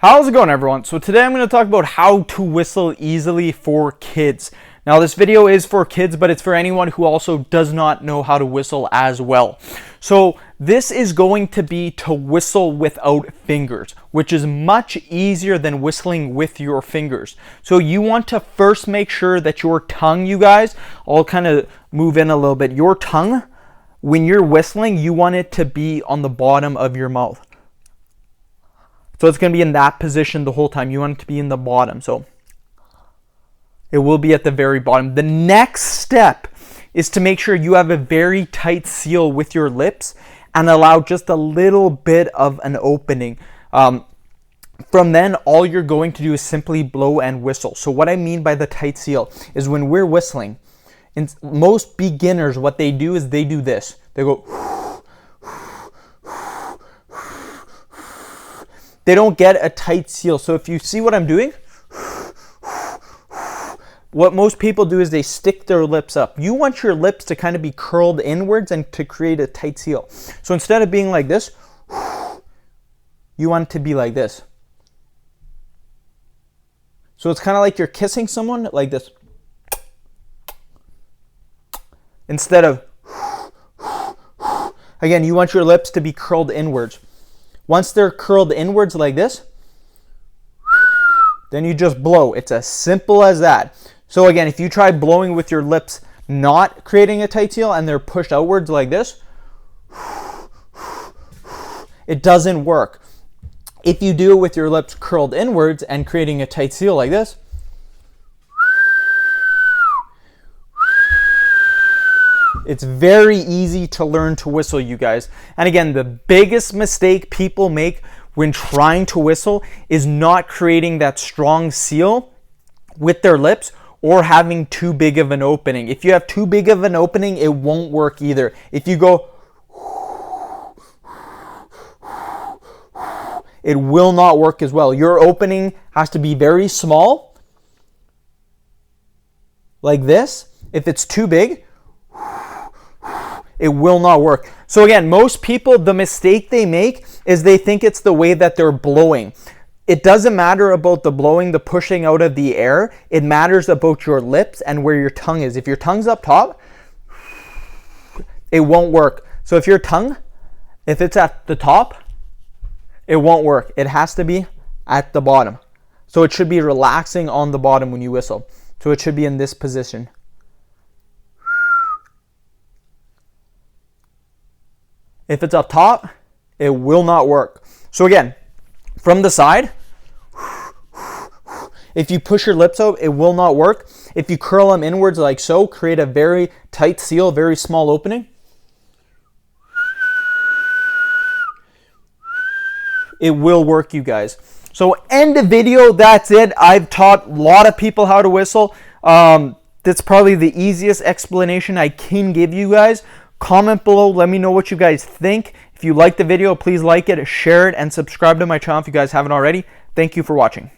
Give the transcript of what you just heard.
How's it going, everyone? So today I'm going to talk about how to whistle easily for kids. Now this video is for kids, but it's for anyone who also does not know how to whistle as well. So this is going to be to whistle without fingers, which is much easier than whistling with your fingers. So you want to first make sure that your tongue, you guys, I'll kind of move in a little bit. Your tongue, when you're whistling, you want it to be on the bottom of your mouth. So it's going to be in that position the whole time. You want it to be in the bottom. So it will be at the very bottom. The next step is to make sure you have a very tight seal with your lips and allow just a little bit of an opening. From then, all you're going to do is simply blow and whistle. So what I mean by the tight seal is when we're whistling, most beginners, what they do is they do this. They go... They don't get a tight seal. So if you see what I'm doing, what most people do is they stick their lips up. You want your lips to kind of be curled inwards and to create a tight seal. So instead of being like this, you want it to be like this. So it's kind of like you're kissing someone like this. Instead of, again, you want your lips to be curled inwards. Once they're curled inwards like this, then you just blow. It's as simple as that. So again, if you try blowing with your lips not creating a tight seal and they're pushed outwards like this, it doesn't work. If you do it with your lips curled inwards and creating a tight seal like this, it's very easy to learn to whistle, you guys. And again, the biggest mistake people make when trying to whistle is not creating that strong seal with their lips or having too big of an opening. If you have too big of an opening, it won't work either. If you go, it will not work as well. Your opening has to be very small, like this. If it's too big, it will not work. So again, most people, the mistake they make is they think it's the way that they're blowing. It doesn't matter about the blowing, the pushing out of the air. It matters about your lips and where your tongue is. If your tongue's up top, it won't work. So if your tongue, if it's at the top, it won't work. It has to be at the bottom. So it should be relaxing on the bottom when you whistle. So it should be in this position. If it's up top, it will not work. So again, from the side, if you push your lips out, it will not work. If you curl them inwards like so, create a very tight seal, very small opening, it will work, you guys. So end the video, that's it. I've taught a lot of people how to whistle. That's probably the easiest explanation I can give you guys. Comment below, let me know what you guys think. If you like the video, please like it, share it, and subscribe to my channel if you guys haven't already. Thank you for watching.